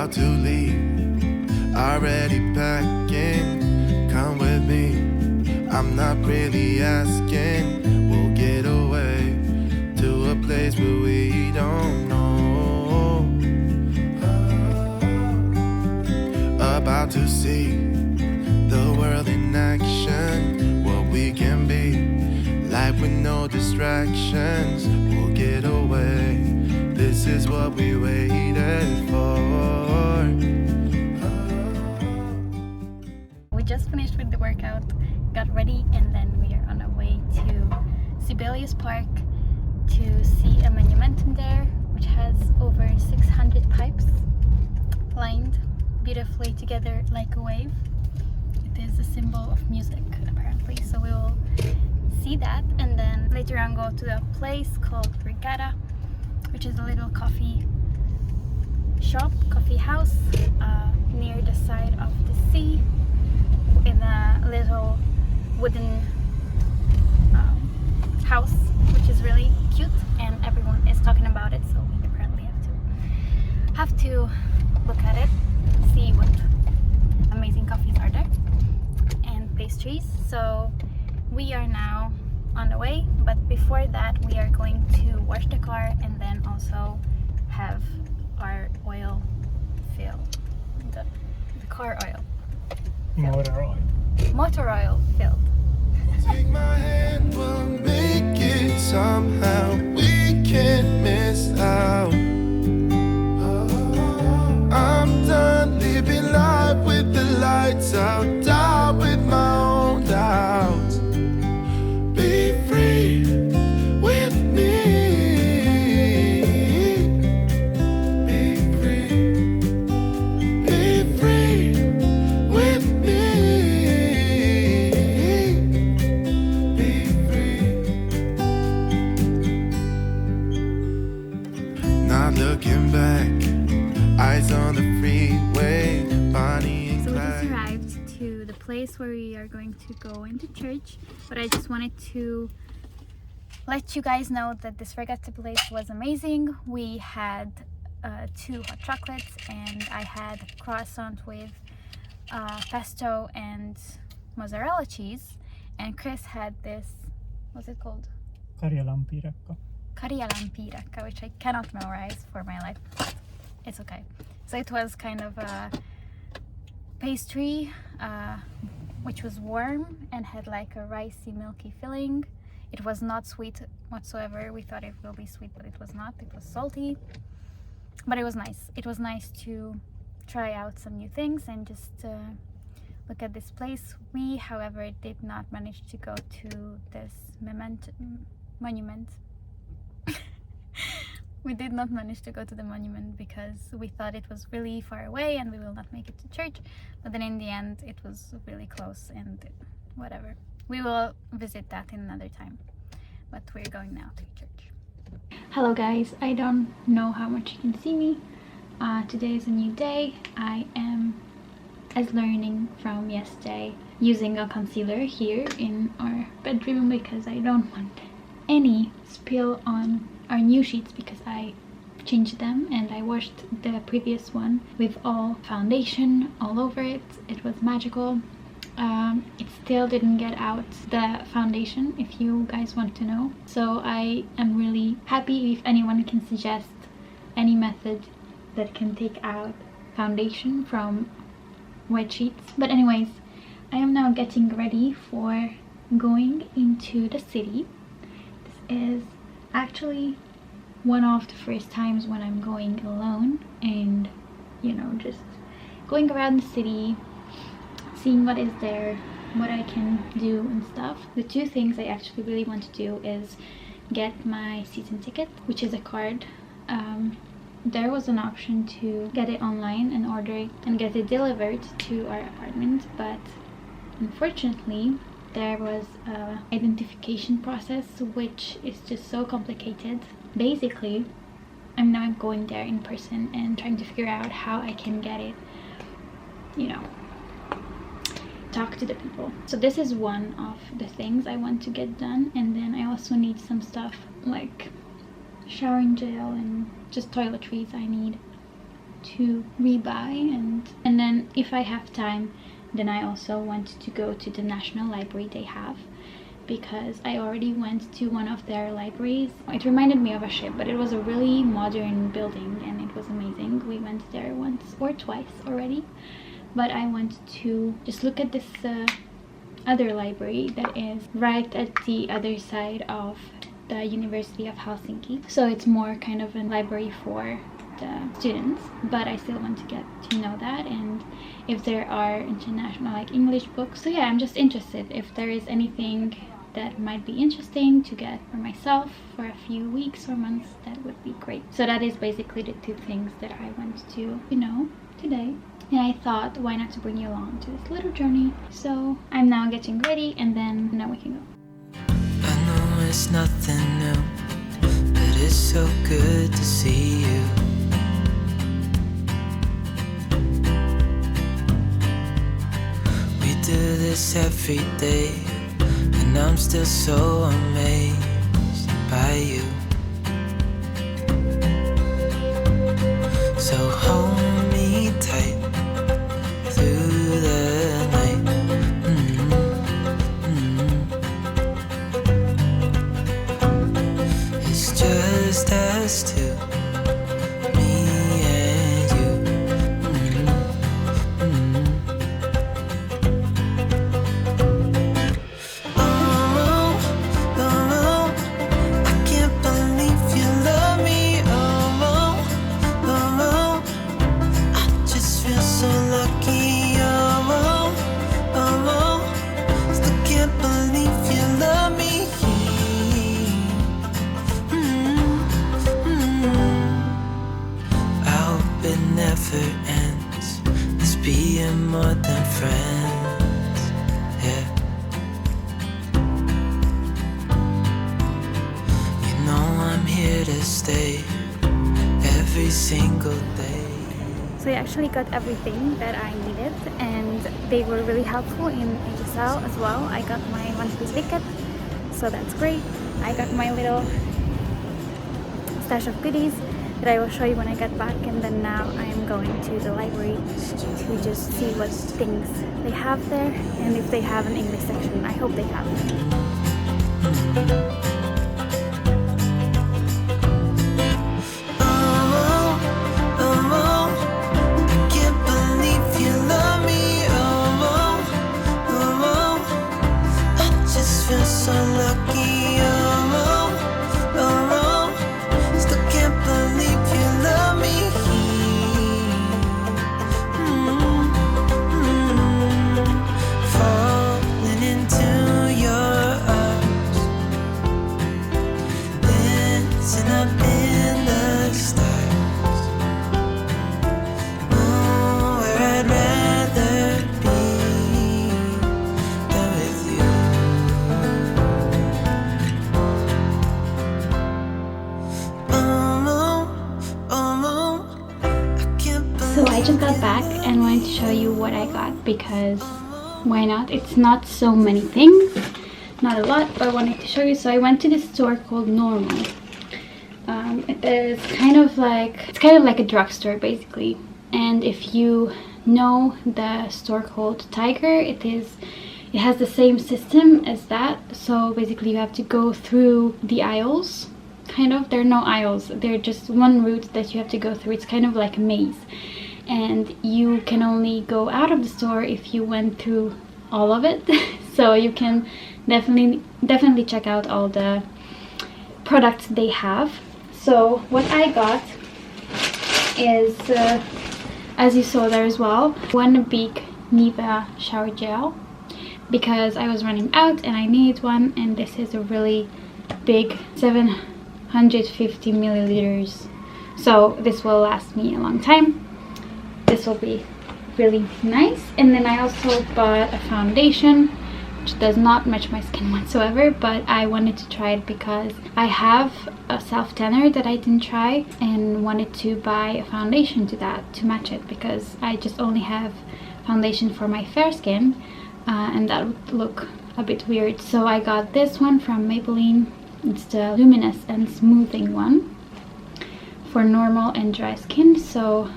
about to leave, already packing. Come with me, I'm not really asking. We'll get away to a place where we don't know. About to see the world in action, what we can be, life with no distractions. We'll get away, this is what we waited for. We just finished with the workout, got ready, and then we are on our way to Sibelius Park to see a monumentum there, which has over 600 pipes lined beautifully together like a wave. It is a symbol of music apparently, so we will see that, and then later on go to a place called Regatta, which is a little coffee house near the side of the sea in a little wooden house, which is really cute, and everyone is talking about it, so we apparently have to look at it, see what amazing coffees are there and pastries. So we are now on the way, but before that we are going to wash the car and then also have our oil filled, the car oil filled. Motor oil filled. Take my hand, we'll make it somehow. We can't miss out. I'm done living life with the lights out, die with my own doubts. Be free with me. Be free. Be free with me. Be free. Not looking back. Eyes on the freeway, Bonnie and So we Clyde. just arrived to the place where we are going to go into church, but I just wanted to let you guys know that this regatta place was amazing. We had 2 hot chocolates, and I had croissant with pesto and mozzarella cheese, and Chris had this, what's it called? Karjalanpiirakka. Karjalanpiirakka, which I cannot memorize for my life. It's okay. So it was kind of a pastry which was warm and had like a ricey milky filling. It was not sweet whatsoever. We thought it will be sweet, but it was not. It was salty, but it was nice. It was nice to try out some new things and just look at this place. We, however, did not manage to go to this monument. We did not manage to go to the monument because we thought it was really far away and we will not make it to church, but then in the end it was really close, and whatever. We will visit that in another time, but we're going now to church. Hello guys, I don't know how much you can see me. Today is a new day. I am, as learning from yesterday, using a concealer here in our bedroom because I don't want any spill on our new sheets, because I changed them and I washed the previous one with all foundation all over it. It was magical. It still didn't get out the foundation, if you guys want to know. So I am really happy if anyone can suggest any method that can take out foundation from white sheets. But anyways, I am now getting ready for going into the city. This is actually one of the first times when I'm going alone, and you know, just going around the city, seeing what is there, what I can do and stuff. The 2 things I actually really want to do is get my season ticket, which is a card. There was an option to get it online and order it and get it delivered to our apartment, but unfortunately there was a identification process which is just so complicated. Basically, I'm now going there in person and trying to figure out how I can get it, you know, talk to the people. So this is one of the things I want to get done, and then I also need some stuff like showering gel and just toiletries I need. to rebuy, and then if I have time, then I also want to go to the national library they have, because I already went to one of their libraries. It reminded me of a ship, but it was a really modern building and it was amazing. We went there once or twice already, but I want to just look at this other library that is right at the other side of the University of Helsinki. So it's more kind of a library for the students, but I still want to get to know that, and if there are international, like English books. So yeah, I'm just interested if there is anything that might be interesting to get for myself for a few weeks or months. That would be great. So that is basically the two things that I want to know today, and I thought, why not to bring you along to this little journey. So I'm now getting ready, and then now we can go. I know it's nothing new, but it's so good to see you. We do this every day, and I'm still so amazed by you. So hold me tight through the night. It's just us two, me and you. Oh, oh, I can't believe you love me. Oh, oh, I just feel so lucky. Oh, oh, still can't believe you love me. I hope it never ends, this being more than friends, yeah. You know I'm here to stay every single day. So I actually got everything that I needed, and they were really helpful in HSL as well. I got my one-piece ticket, so that's great. I got my little stash of goodies that I will show you when I get back, and then now I am going to the library to just see what things they have there, and if they have an English section. I hope they have. So lucky, oh, oh, oh, still can't believe you love me. Falling into your arms, dancing up in the stars. Oh, where I'd rather be than with you. So I just got back and wanted to show you what I got, because why not? It's not so many things, not a lot, but I wanted to show you. So I went to this store called Normal. It is kind of like a drugstore basically. And if you know the store called Tiger, it has the same system as that. So basically you have to go through the aisles. Kind of, there are no aisles, they're just one route that you have to go through. It's kind of like a maze, and you can only go out of the store if you went through all of it. So you can definitely check out all the products they have. So what I got is, as you saw there as well, one big Nivea shower gel, because I was running out and I needed one, and this is a really big 750 milliliters, so this will last me a long time. This will be really nice. And then I also bought a foundation which does not match my skin whatsoever, but I wanted to try it because I have a self tanner that I didn't try, and wanted to buy a foundation to match it, because I just only have foundation for my fair skin, and that would look a bit weird. So I got this one from Maybelline. It's the luminous and smoothing one for normal and dry skin. So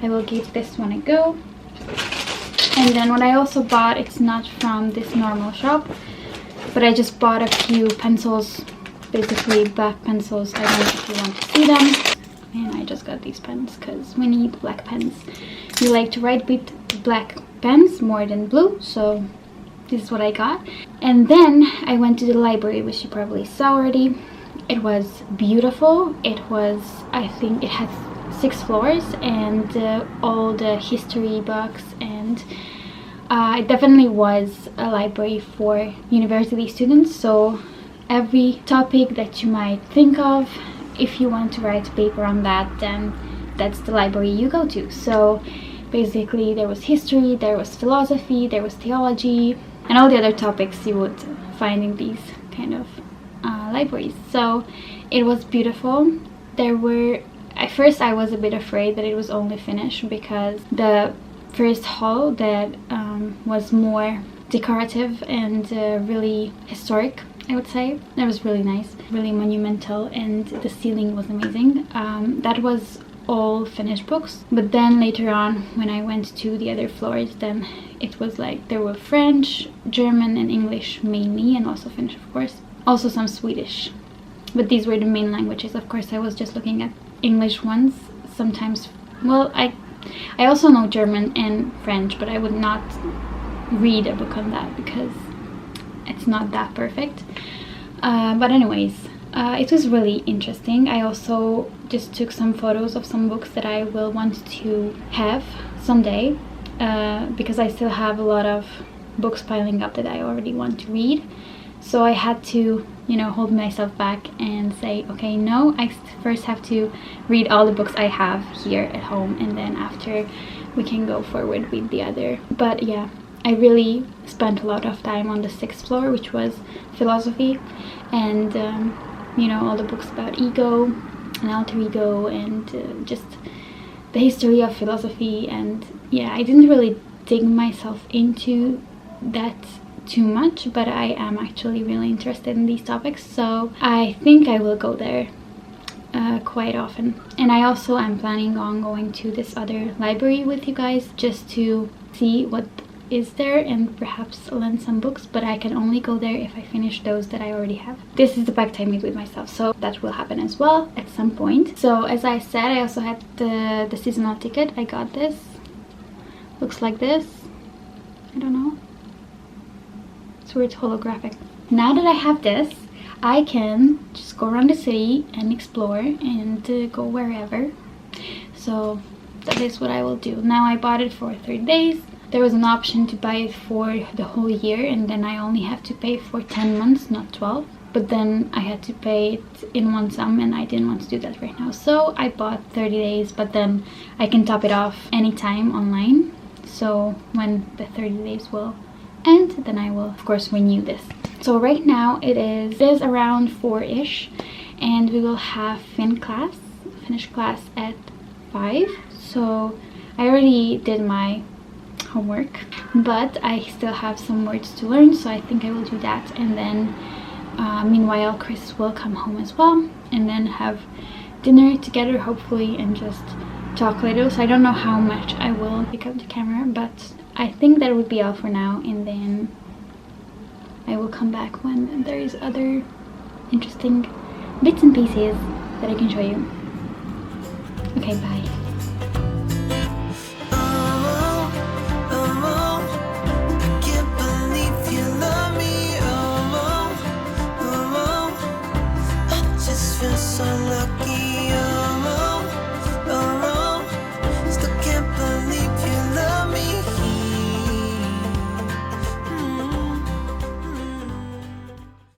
I will give this one a go. And then what I also bought, it's not from this normal shop, but I just bought a few pencils, basically black pencils. I don't know if you want to see them. And I just got these pens because we need black pens. We like to write with black pens more than blue, so this is what I got. And then I went to the library, which you probably saw already. It was beautiful. It was, I think it had 6 floors and all the history books, and it definitely was a library for university students. So every topic that you might think of, if you want to write a paper on that, then that's the library you go to. So basically there was history, there was philosophy, there was theology, and all the other topics you would find in these kind of libraries. So it was beautiful. There were, at first I was a bit afraid that it was only Finnish, because the first hall that was more decorative and really historic, I would say. That was really nice, really monumental, and the ceiling was amazing. That was all Finnish books. But then later on, when I went to the other floors, then it was like there were French, German and English mainly, and also Finnish of course. Also some Swedish. But these were the main languages. Of course I was just looking at English ones. Sometimes, well, I also know German and French, but I would not read a book on that because it's not that perfect. But anyways, it was really interesting. I also just took some photos of some books that I will want to have someday, because I still have a lot of books piling up that I already want to read. So I had to, you know, hold myself back and say, okay, no, I first have to read all the books I have here at home, and then after we can go forward with the other. But yeah, I really spent a lot of time on the 6th floor, which was philosophy, and you know, all the books about ego and alter ego, and just the history of philosophy. And yeah, I didn't really dig myself into that too much, but I am actually really interested in these topics, so I think I will go there quite often. And I also am planning on going to this other library with you guys, just to see what is there and perhaps lend some books, but I can only go there if I finish those that I already have. This is the pact I made with myself, so that will happen as well at some point. So as I said, I also had the seasonal ticket. I got this. Looks like this. I don't know. It's weird, holographic. Now that I have this, I can just go around the city and explore and go wherever. So that is what I will do. Now I bought it for 30 days. There was an option to buy it for the whole year, and then I only have to pay for 10 months, not 12. But then I had to pay it in one sum, and I didn't want to do that right now. So I bought 30 days, but then I can top it off anytime online. So when the 30 days will end, then I will of course renew this. So right now it is around 4-ish, and we will have Finnish class at 5. So I already did my homework, but I still have some words to learn, so I think I will do that. And then meanwhile Chris will come home as well, and then have dinner together hopefully, and just talk later. So I don't know how much I will pick up the camera, but I think that would be all for now, and then I will come back when there is other interesting bits and pieces that I can show you. Okay, bye.